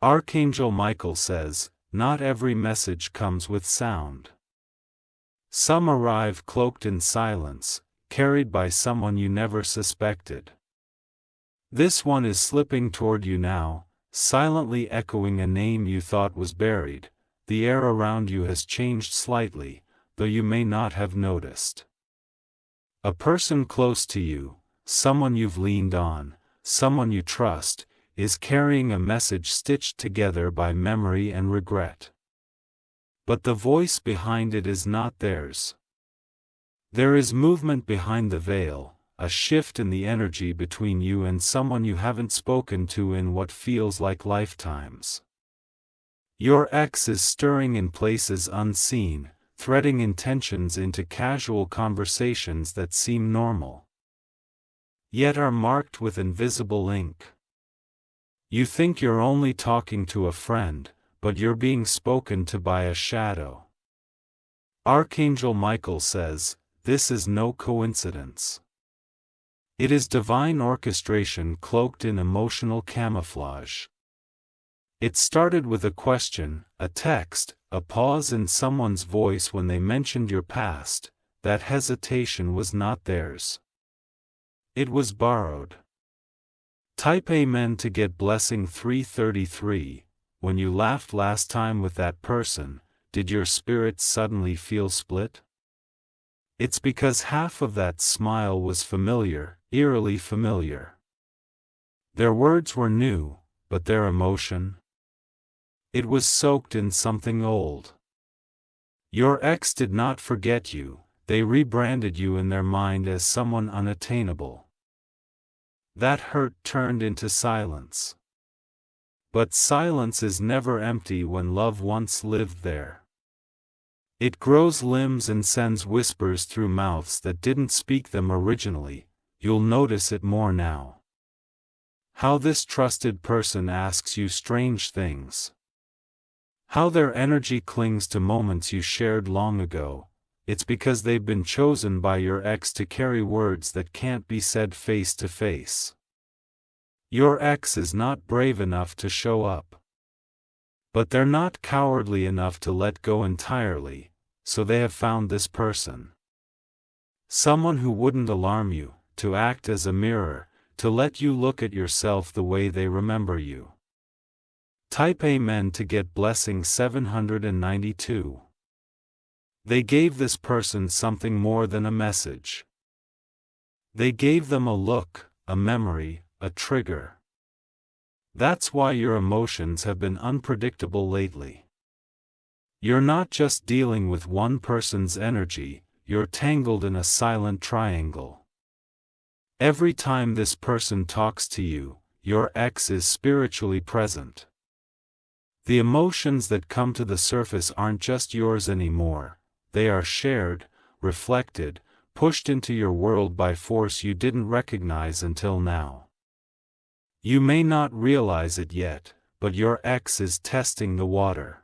Archangel Michael says, not every message comes with sound. Some arrive cloaked in silence, carried by someone you never suspected. This one is slipping toward you now, silently echoing a name you thought was buried. The air around you has changed slightly, though you may not have noticed. A person close to you, someone you've leaned on, someone you trust, is carrying a message stitched together by memory and regret. But the voice behind it is not theirs. There is movement behind the veil, a shift in the energy between you and someone you haven't spoken to in what feels like lifetimes. Your ex is stirring in places unseen, threading intentions into casual conversations that seem normal, yet are marked with invisible ink. You think you're only talking to a friend, but you're being spoken to by a shadow. Archangel Michael says, this is no coincidence. It is divine orchestration cloaked in emotional camouflage. It started with a question, a text, a pause in someone's voice when they mentioned your past. That hesitation was not theirs. It was borrowed. Type Amen to get blessing 333. When you laughed last time with that person, did your spirit suddenly feel split? It's because half of that smile was familiar, eerily familiar. Their words were new, but their emotion? It was soaked in something old. Your ex did not forget you, they rebranded you in their mind as someone unattainable. That hurt turned into silence. But silence is never empty when love once lived there. It grows limbs and sends whispers through mouths that didn't speak them originally. You'll notice it more now. How this trusted person asks you strange things. How their energy clings to moments you shared long ago. It's because they've been chosen by your ex to carry words that can't be said face to face. Your ex is not brave enough to show up. But they're not cowardly enough to let go entirely, so they have found this person. Someone who wouldn't alarm you, to act as a mirror, to let you look at yourself the way they remember you. Type Amen to get blessing 792. They gave this person something more than a message. They gave them a look, a memory, a trigger. That's why your emotions have been unpredictable lately. You're not just dealing with one person's energy, you're tangled in a silent triangle. Every time this person talks to you, your ex is spiritually present. The emotions that come to the surface aren't just yours anymore, they are shared, reflected, pushed into your world by force you didn't recognize until now. You may not realize it yet, but your ex is testing the water.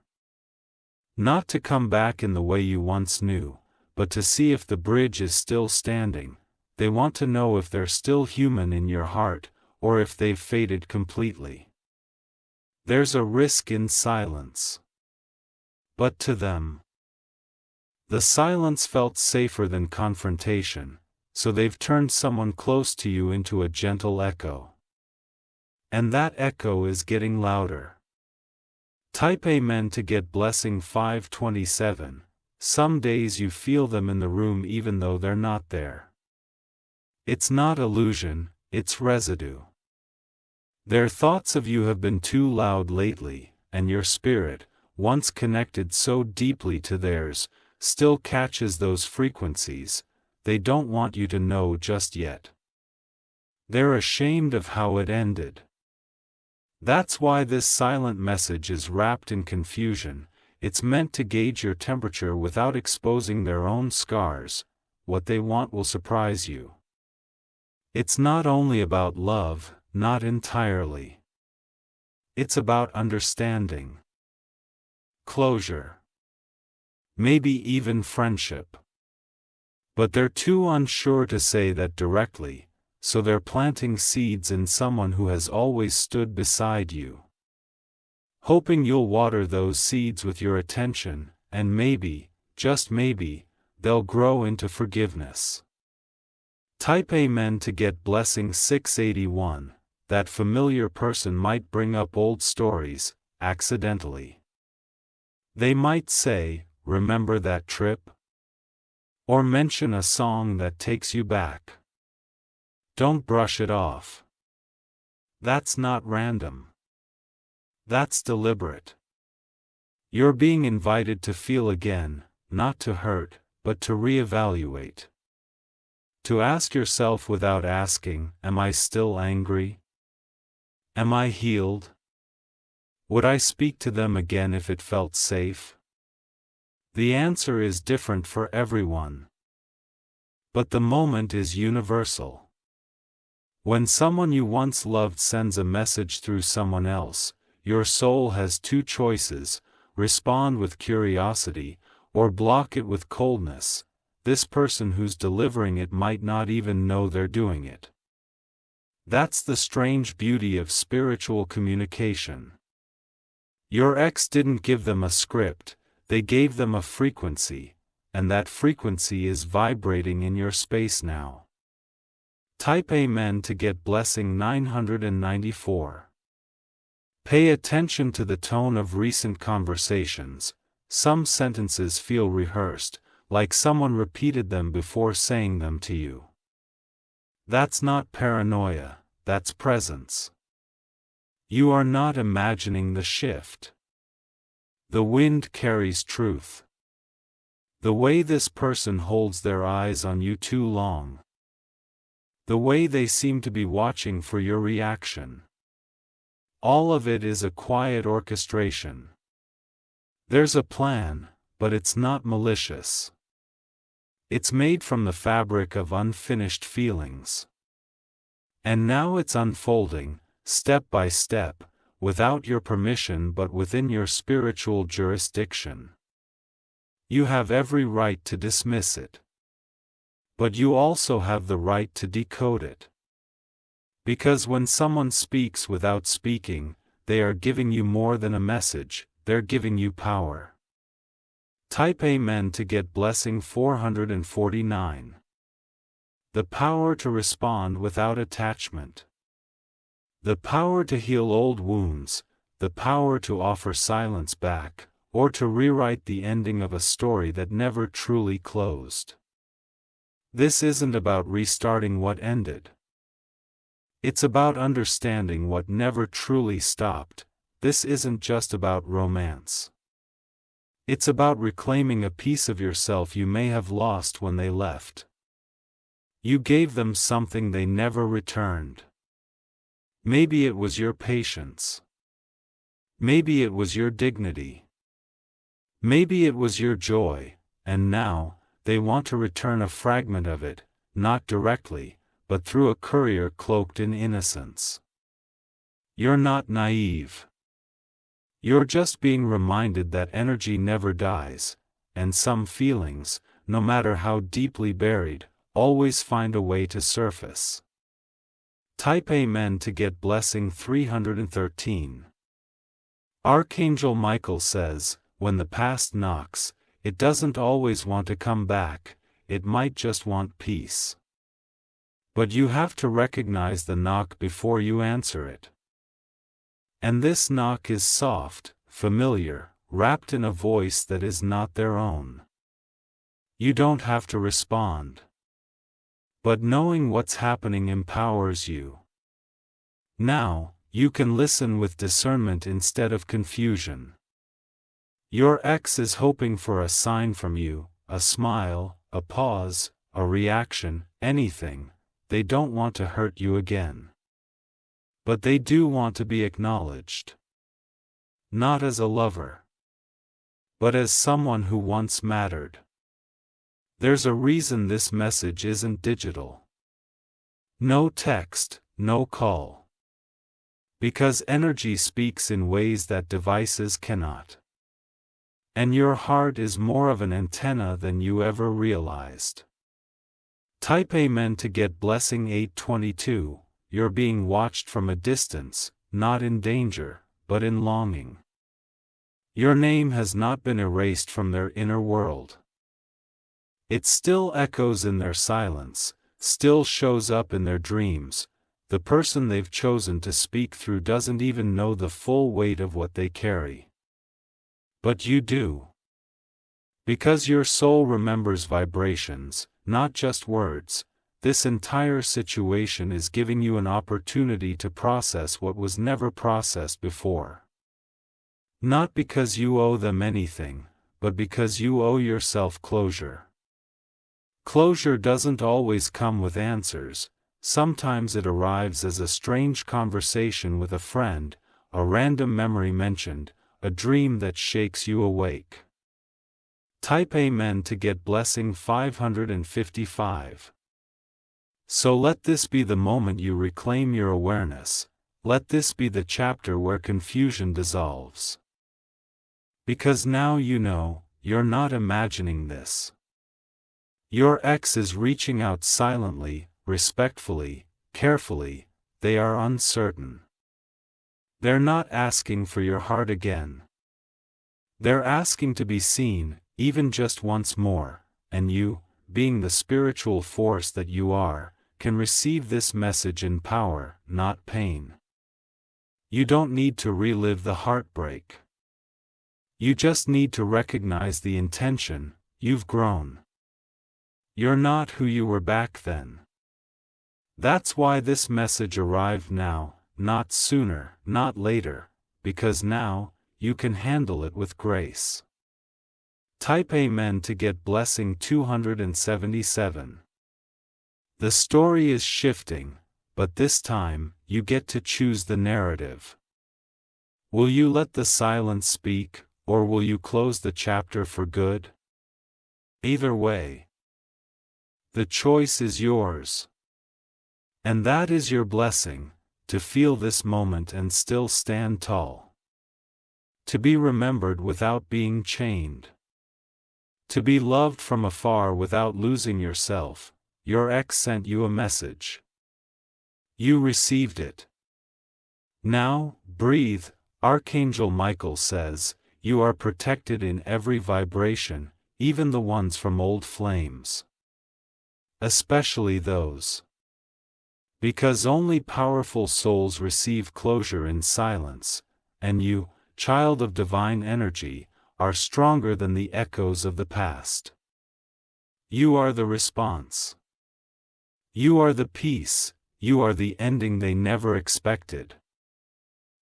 Not to come back in the way you once knew, but to see if the bridge is still standing. They want to know if they're still human in your heart, or if they've faded completely. There's a risk in silence. But to them, the silence felt safer than confrontation, so they've turned someone close to you into a gentle echo. And that echo is getting louder. Type Amen to get blessing 527. Some days you feel them in the room even though they're not there. It's not illusion, it's residue. Their thoughts of you have been too loud lately, and your spirit, once connected so deeply to theirs, still catches those frequencies. They don't want you to know just yet. They're ashamed of how it ended. That's why this silent message is wrapped in confusion. It's meant to gauge your temperature without exposing their own scars. What they want will surprise you. It's not only about love, not entirely. It's about understanding, closure, maybe even friendship. But they're too unsure to say that directly, so they're planting seeds in someone who has always stood beside you. hoping you'll water those seeds with your attention, and maybe, just maybe, they'll grow into forgiveness. Type Amen to get blessing 681. That familiar person might bring up old stories, accidentally. They might say, "Remember that trip?" Or mention a song that takes you back. Don't brush it off. That's not random. That's deliberate. You're being invited to feel again, not to hurt, but to reevaluate. To ask yourself without asking, "Am I still angry? Am I healed? Would I speak to them again if it felt safe?" The answer is different for everyone. But the moment is universal. When someone you once loved sends a message through someone else, your soul has two choices: respond with curiosity, or block it with coldness. This person who's delivering it might not even know they're doing it. That's the strange beauty of spiritual communication. Your ex didn't give them a script, they gave them a frequency, and that frequency is vibrating in your space now. Type Amen to get blessing 994. Pay attention to the tone of recent conversations. Some sentences feel rehearsed, like someone repeated them before saying them to you. That's not paranoia, that's presence. You are not imagining the shift. The wind carries truth. The way this person holds their eyes on you too long. The way they seem to be watching for your reaction. All of it is a quiet orchestration. There's a plan, but it's not malicious. It's made from the fabric of unfinished feelings. And now it's unfolding, step by step, without your permission but within your spiritual jurisdiction. You have every right to dismiss it. But you also have the right to decode it. Because when someone speaks without speaking, they are giving you more than a message, they're giving you power. Type Amen to get blessing 449. The power to respond without attachment. The power to heal old wounds, the power to offer silence back, or to rewrite the ending of a story that never truly closed. This isn't about restarting what ended. It's about understanding what never truly stopped. This isn't just about romance. It's about reclaiming a piece of yourself you may have lost when they left. You gave them something they never returned. Maybe it was your patience. Maybe it was your dignity. Maybe it was your joy, and now, they want to return a fragment of it, not directly, but through a courier cloaked in innocence. You're not naive. You're just being reminded that energy never dies, and some feelings, no matter how deeply buried, always find a way to surface. Type Amen to get blessing 313. Archangel Michael says, when the past knocks, it doesn't always want to come back, it might just want peace. But you have to recognize the knock before you answer it. And this knock is soft, familiar, wrapped in a voice that is not their own. You don't have to respond. But knowing what's happening empowers you. Now, you can listen with discernment instead of confusion. Your ex is hoping for a sign from you, a smile, a pause, a reaction, anything. They don't want to hurt you again. But they do want to be acknowledged. Not as a lover, but as someone who once mattered. There's a reason this message isn't digital. No text, no call. Because energy speaks in ways that devices cannot. And your heart is more of an antenna than you ever realized. Type Amen to get blessing 822. You're being watched from a distance, not in danger, but in longing. Your name has not been erased from their inner world. It still echoes in their silence, still shows up in their dreams. The person they've chosen to speak through doesn't even know the full weight of what they carry. But you do. Because your soul remembers vibrations, not just words. This entire situation is giving you an opportunity to process what was never processed before. Not because you owe them anything, but because you owe yourself closure. Closure doesn't always come with answers. Sometimes it arrives as a strange conversation with a friend, a random memory mentioned, a dream that shakes you awake. Type Amen to get blessing 555. So let this be the moment you reclaim your awareness. Let this be the chapter where confusion dissolves. Because now you know, you're not imagining this. Your ex is reaching out silently, respectfully, carefully. They are uncertain. They're not asking for your heart again. They're asking to be seen, even just once more, and you, being the spiritual force that you are, can receive this message in power, not pain. You don't need to relive the heartbreak. You just need to recognize the intention. You've grown. You're not who you were back then. That's why this message arrived now, not sooner, not later, because now, you can handle it with grace. Type Amen to get blessing 277. The story is shifting, but this time, you get to choose the narrative. Will you let the silence speak, or will you close the chapter for good? Either way, the choice is yours. And that is your blessing, to feel this moment and still stand tall. To be remembered without being chained. To be loved from afar without losing yourself. Your ex sent you a message. You received it. Now, breathe. Archangel Michael says, you are protected in every vibration, even the ones from old flames. Especially those. Because only powerful souls receive closure in silence, and you, child of divine energy, are stronger than the echoes of the past. You are the response. You are the peace, you are the ending they never expected.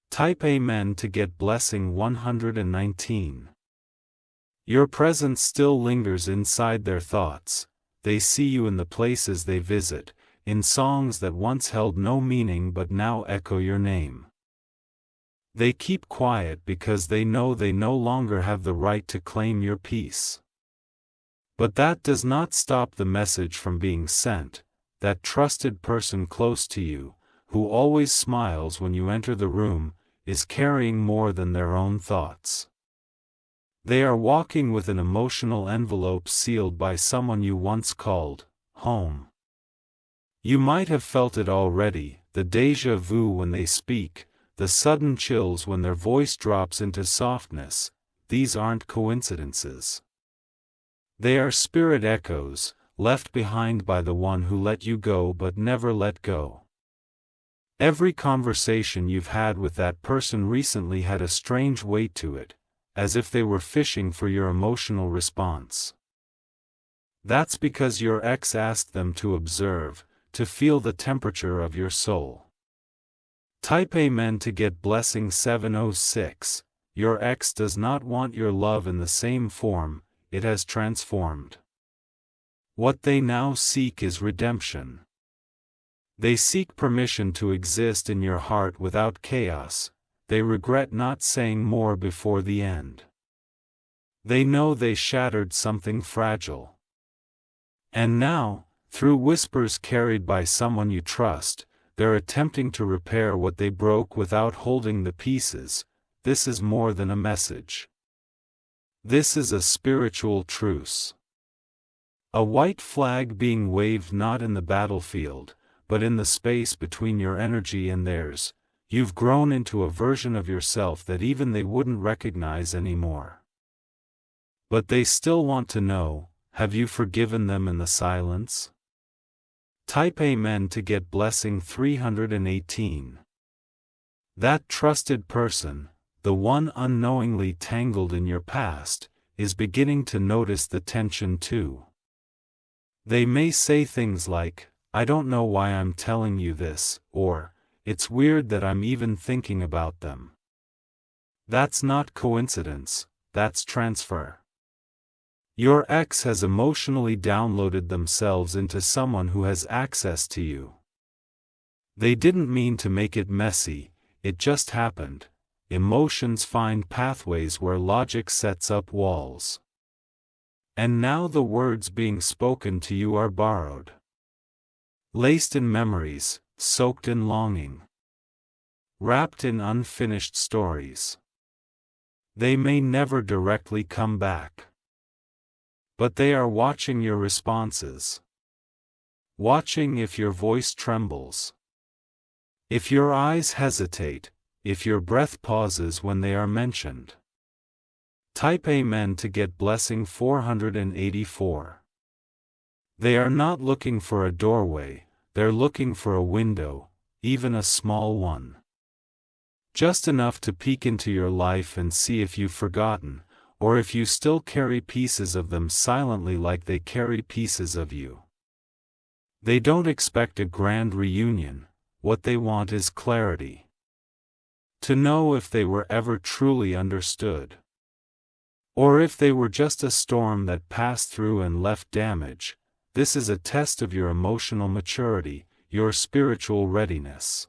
Type Amen to get blessing 119. Your presence still lingers inside their thoughts. They see you in the places they visit, in songs that once held no meaning but now echo your name. They keep quiet because they know they no longer have the right to claim your peace. But that does not stop the message from being sent. That trusted person close to you, who always smiles when you enter the room, is carrying more than their own thoughts. They are walking with an emotional envelope sealed by someone you once called home. You might have felt it already, the déjà vu when they speak, the sudden chills when their voice drops into softness. These aren't coincidences. They are spirit echoes, left behind by the one who let you go but never let go. Every conversation you've had with that person recently had a strange weight to it, as if they were fishing for your emotional response. That's because your ex asked them to observe, to feel the temperature of your soul. Type Amen to get blessing 706. Your ex does not want your love in the same form, it has transformed. What they now seek is redemption. They seek permission to exist in your heart without chaos. They regret not saying more before the end. They know they shattered something fragile. And now, through whispers carried by someone you trust, they're attempting to repair what they broke without holding the pieces. This is more than a message. This is a spiritual truce. A white flag being waved not in the battlefield, but in the space between your energy and theirs. You've grown into a version of yourself that even they wouldn't recognize anymore. But they still want to know, have you forgiven them in the silence? Type Amen to get blessing 318. That trusted person, the one unknowingly tangled in your past, is beginning to notice the tension too. They may say things like, I don't know why I'm telling you this, or, it's weird that I'm even thinking about them. That's not coincidence, that's transfer. Your ex has emotionally downloaded themselves into someone who has access to you. They didn't mean to make it messy, it just happened. Emotions find pathways where logic sets up walls. And now the words being spoken to you are borrowed. Laced in memories, soaked in longing. Wrapped in unfinished stories. They may never directly come back. But they are watching your responses. Watching if your voice trembles. If your eyes hesitate, if your breath pauses when they are mentioned. Type Amen to get blessing 484. They are not looking for a doorway, they're looking for a window, even a small one. Just enough to peek into your life and see if you've forgotten, or if you still carry pieces of them silently like they carry pieces of you. They don't expect a grand reunion, what they want is clarity. To know if they were ever truly understood. Or if they were just a storm that passed through and left damage. This is a test of your emotional maturity, your spiritual readiness.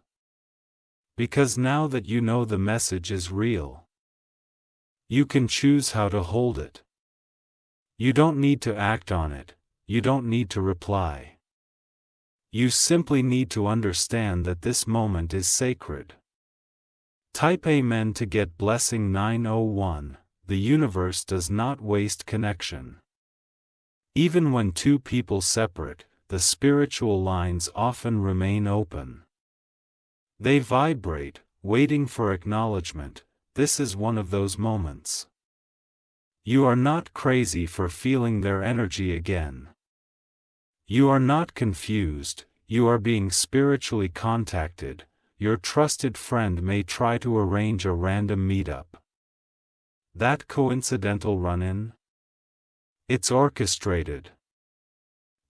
Because now that you know the message is real, you can choose how to hold it. You don't need to act on it, you don't need to reply. You simply need to understand that this moment is sacred. Type Amen to get blessing 901. The universe does not waste connection. Even when two people separate, the spiritual lines often remain open. They vibrate, waiting for acknowledgement. This is one of those moments. You are not crazy for feeling their energy again. You are not confused, you are being spiritually contacted. Your trusted friend may try to arrange a random meetup. That coincidental run-in? It's orchestrated.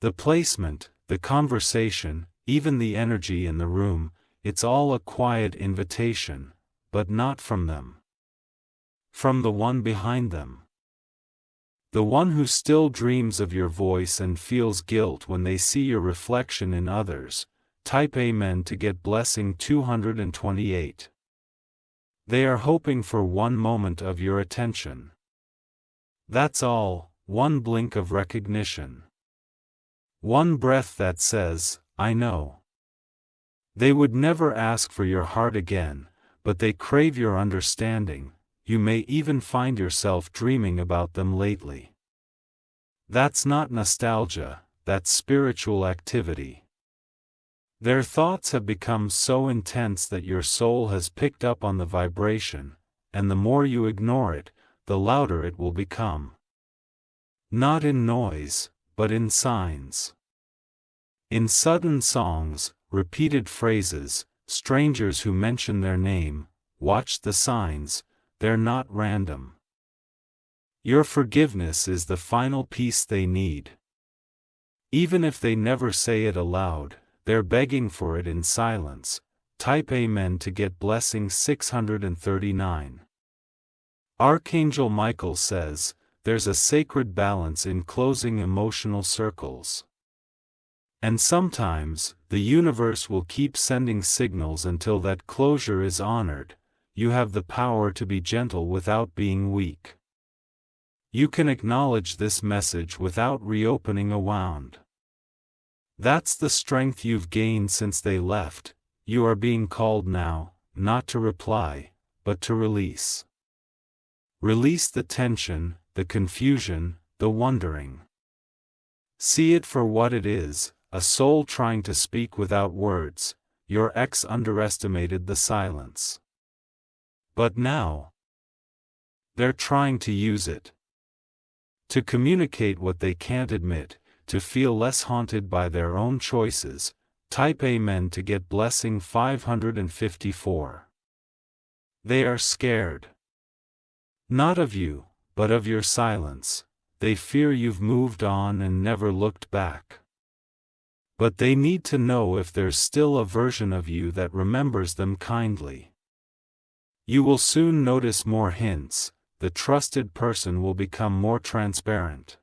The placement, the conversation, even the energy in the room, it's all a quiet invitation, but not from them. From the one behind them. The one who still dreams of your voice and feels guilt when they see your reflection in others. Type Amen to get blessing 228. They are hoping for one moment of your attention. That's all, one blink of recognition. One breath that says, I know. They would never ask for your heart again, but they crave your understanding. You may even find yourself dreaming about them lately. That's not nostalgia, that's spiritual activity. Their thoughts have become so intense that your soul has picked up on the vibration, and the more you ignore it, the louder it will become. Not in noise, but in signs. In sudden songs, repeated phrases, strangers who mention their name. Watch the signs, they're not random. Your forgiveness is the final piece they need. Even if they never say it aloud, they're begging for it in silence. Type Amen to get blessing 639. Archangel Michael says, there's a sacred balance in closing emotional circles. And sometimes, the universe will keep sending signals until that closure is honored. You have the power to be gentle without being weak. You can acknowledge this message without reopening a wound. That's the strength you've gained since they left. You are being called now, not to reply, but to release. Release the tension, the confusion, the wondering. See it for what it is, a soul trying to speak without words. your ex underestimated the silence. But now, they're trying to use it to communicate what they can't admit, to feel less haunted by their own choices. Type Amen to get blessing 554. They are scared. Not of you, but of your silence. They fear you've moved on and never looked back. But they need to know if there's still a version of you that remembers them kindly. You will soon notice more hints. The trusted person will become more transparent.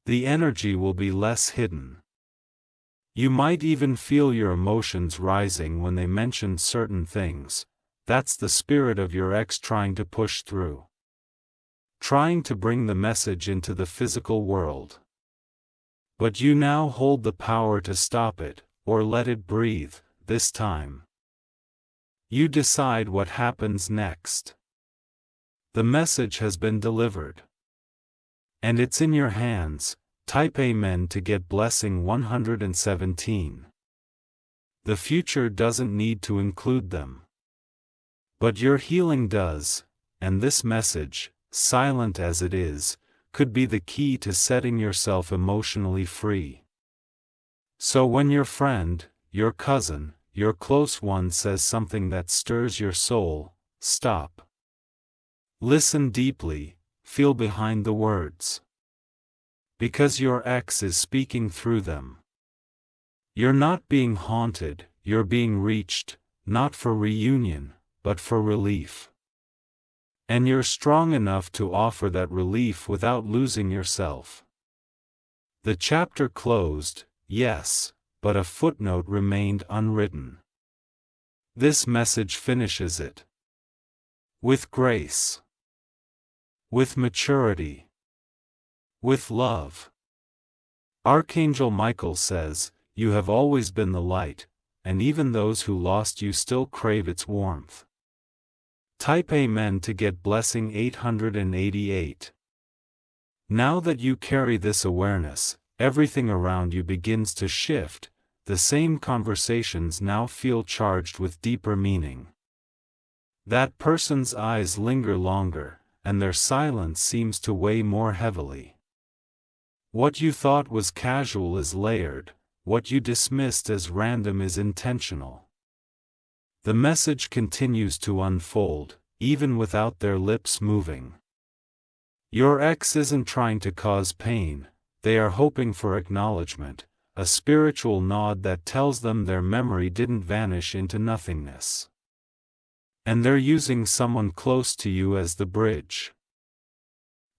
The energy will be less hidden. You might even feel your emotions rising when they mention certain things. That's the spirit of your ex trying to push through. Trying to bring the message into the physical world. But you now hold the power to stop it, or let it breathe, this time. You decide what happens next. The message has been delivered. And it's in your hands. Type Amen to get blessing 117. The future doesn't need to include them. But your healing does, and this message, silent as it is, could be the key to setting yourself emotionally free. So when your friend, your cousin, your close one says something that stirs your soul, stop. Listen deeply, feel behind the words. Because your ex is speaking through them. You're not being haunted, you're being reached, not for reunion, but for relief. And you're strong enough to offer that relief without losing yourself. The chapter closed, yes, but a footnote remained unwritten. This message finishes it. With grace. With maturity. With love. Archangel Michael says, you have always been the light, and even those who lost you still crave its warmth. Type Amen to get blessing 888. Now that you carry this awareness, everything around you begins to shift. The same conversations now feel charged with deeper meaning. That person's eyes linger longer, and their silence seems to weigh more heavily. What you thought was casual is layered, what you dismissed as random is intentional. The message continues to unfold, even without their lips moving. Your ex isn't trying to cause pain, they are hoping for acknowledgement, a spiritual nod that tells them their memory didn't vanish into nothingness. And they're using someone close to you as the bridge.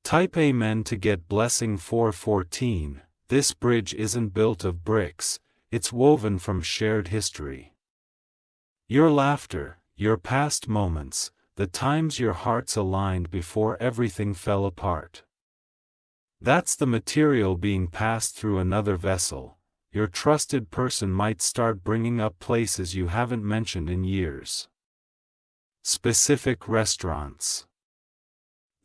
Type Amen to get blessing 414. This bridge isn't built of bricks, it's woven from shared history. Your laughter, your past moments, the times your hearts aligned before everything fell apart. That's the material being passed through another vessel. Your trusted person might start bringing up places you haven't mentioned in years. Specific restaurants.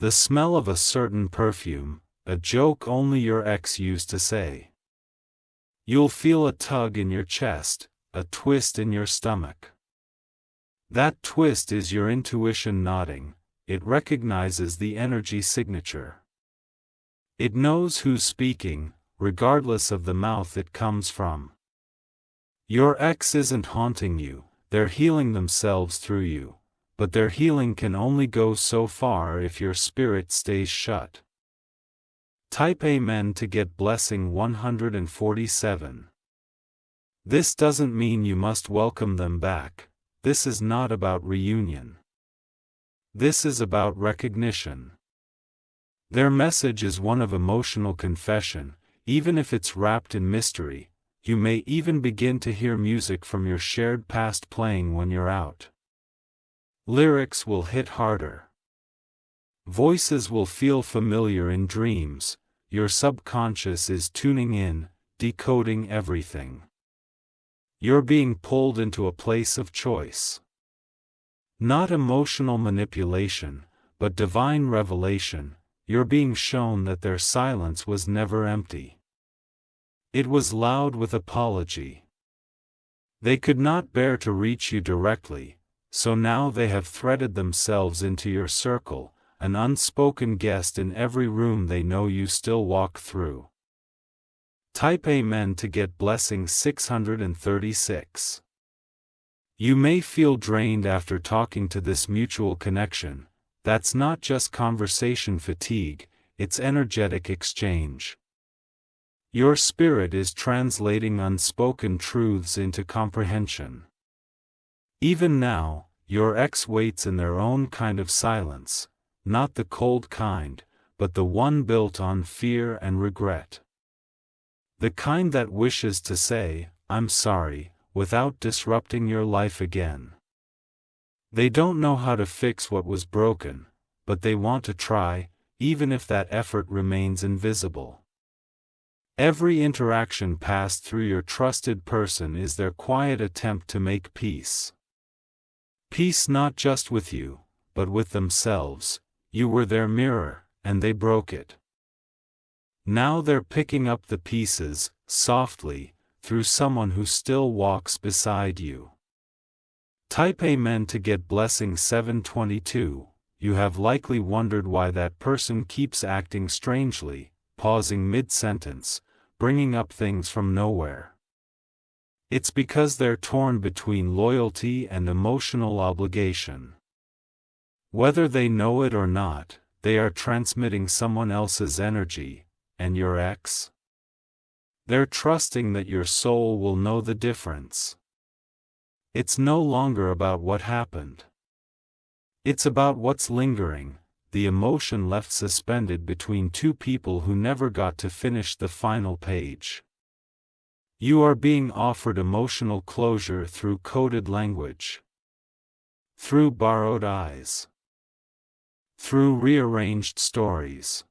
The smell of a certain perfume, a joke only your ex used to say. You'll feel a tug in your chest, a twist in your stomach. That twist is your intuition nodding, it recognizes the energy signature. It knows who's speaking, regardless of the mouth it comes from. Your ex isn't haunting you, they're healing themselves through you. But their healing can only go so far if your spirit stays shut. Type Amen to get blessing 147. This doesn't mean you must welcome them back. This is not about reunion. This is about recognition. Their message is one of emotional confession, even if it's wrapped in mystery. You may even begin to hear music from your shared past playing when you're out. Lyrics will hit harder. Voices will feel familiar in dreams. Your subconscious is tuning in, decoding everything. You're being pulled into a place of choice. Not emotional manipulation, but divine revelation. You're being shown that their silence was never empty. It was loud with apology. They could not bear to reach you directly, so now they have threaded themselves into your circle, an unspoken guest in every room they know you still walk through. Type Amen to get blessing 636. You may feel drained after talking to this mutual connection. That's not just conversation fatigue, it's energetic exchange. Your spirit is translating unspoken truths into comprehension. Even now, your ex waits in their own kind of silence, not the cold kind, but the one built on fear and regret. The kind that wishes to say, "I'm sorry," without disrupting your life again. They don't know how to fix what was broken, but they want to try, even if that effort remains invisible. Every interaction passed through your trusted person is their quiet attempt to make peace. Peace not just with you, but with themselves. You were their mirror, and they broke it. Now they're picking up the pieces, softly, through someone who still walks beside you. Type Amen to get blessing 722. You have likely wondered why that person keeps acting strangely, pausing mid-sentence, bringing up things from nowhere. It's because they're torn between loyalty and emotional obligation. Whether they know it or not, they are transmitting someone else's energy, and your ex? They're trusting that your soul will know the difference. It's no longer about what happened. It's about what's lingering, the emotion left suspended between two people who never got to finish the final page. You are being offered emotional closure through coded language. Through borrowed eyes. Through rearranged stories.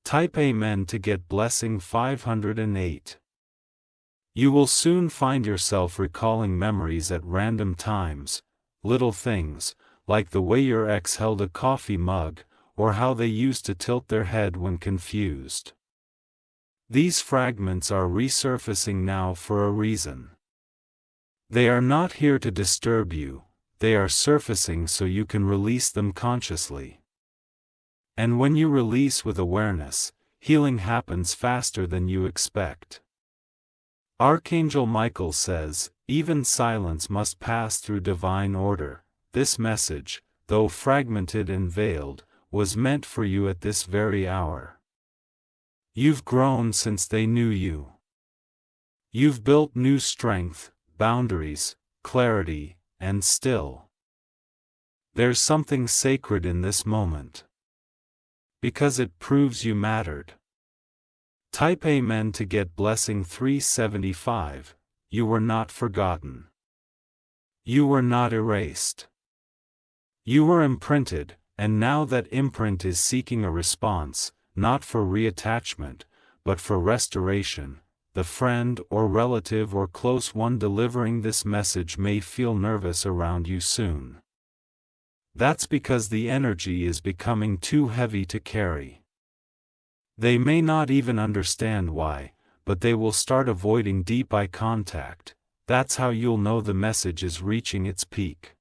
Type Amen to get blessing 508. You will soon find yourself recalling memories at random times, little things, like the way your ex held a coffee mug, or how they used to tilt their head when confused. These fragments are resurfacing now for a reason. They are not here to disturb you, they are surfacing so you can release them consciously. And when you release with awareness, healing happens faster than you expect. Archangel Michael says, even silence must pass through divine order. This message, though fragmented and veiled, was meant for you at this very hour. You've grown since they knew you. You've built new strength, boundaries, clarity, and still. There's something sacred in this moment. Because it proves you mattered. Type Amen to get blessing 375. You were not forgotten. You were not erased. You were imprinted, and now that imprint is seeking a response, not for reattachment, but for restoration. The friend or relative or close one delivering this message may feel nervous around you soon. That's because the energy is becoming too heavy to carry. They may not even understand why, but they will start avoiding deep eye contact. That's how you'll know the message is reaching its peak.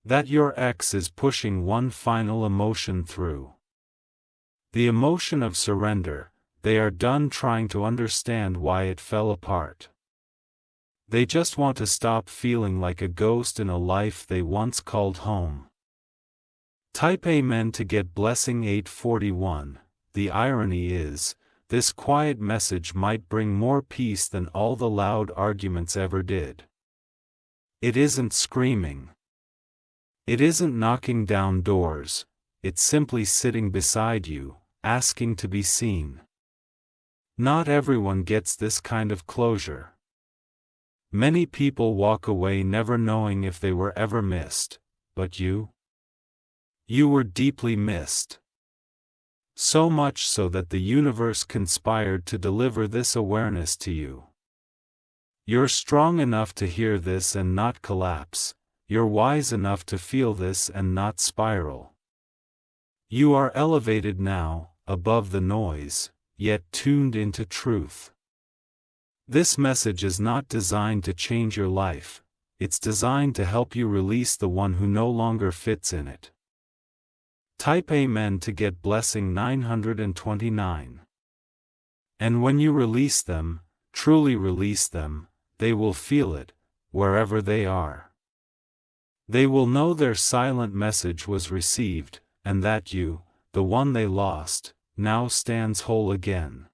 That your ex is pushing one final emotion through. The emotion of surrender. They are done trying to understand why it fell apart. They just want to stop feeling like a ghost in a life they once called home. Type Amen to get blessing 841. The irony is, this quiet message might bring more peace than all the loud arguments ever did. It isn't screaming. It isn't knocking down doors, it's simply sitting beside you, asking to be seen. Not everyone gets this kind of closure. Many people walk away never knowing if they were ever missed, but you? You were deeply missed. So much so that the universe conspired to deliver this awareness to you. You're strong enough to hear this and not collapse. You're wise enough to feel this and not spiral. You are elevated now, above the noise, yet tuned into truth. This message is not designed to change your life, it's designed to help you release the one who no longer fits in it. Type Amen to get blessing 929. And when you release them, truly release them, they will feel it, wherever they are. They will know their silent message was received, and that you, the one they lost, now stands whole again.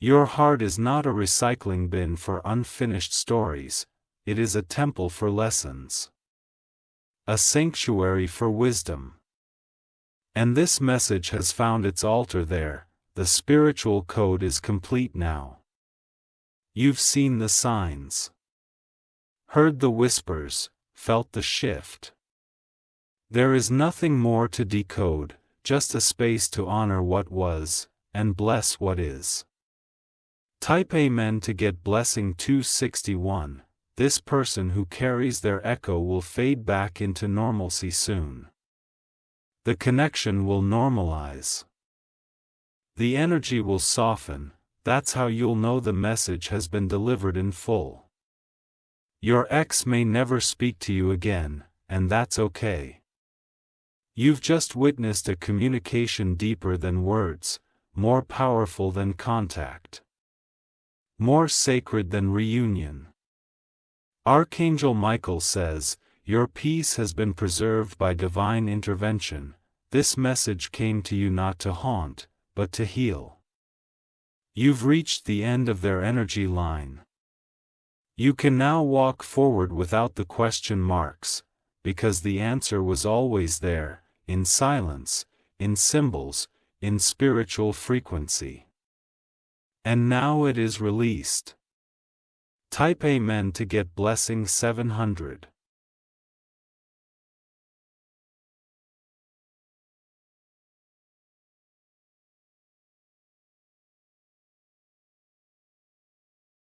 Your heart is not a recycling bin for unfinished stories, it is a temple for lessons. A sanctuary for wisdom. And this message has found its altar there, the spiritual code is complete now. You've seen the signs. Heard the whispers, felt the shift. There is nothing more to decode, just a space to honor what was, and bless what is. Type Amen to get blessing 261, this person who carries their echo will fade back into normalcy soon. The connection will normalize. The energy will soften, that's how you'll know the message has been delivered in full. Your ex may never speak to you again, and that's okay. You've just witnessed a communication deeper than words, more powerful than contact. More sacred than reunion. Archangel Michael says, your peace has been preserved by divine intervention. This message came to you not to haunt, but to heal. You've reached the end of their energy line. You can now walk forward without the question marks, because the answer was always there, in silence, in symbols, in spiritual frequency. And now it is released. Type Amen to get blessing 700.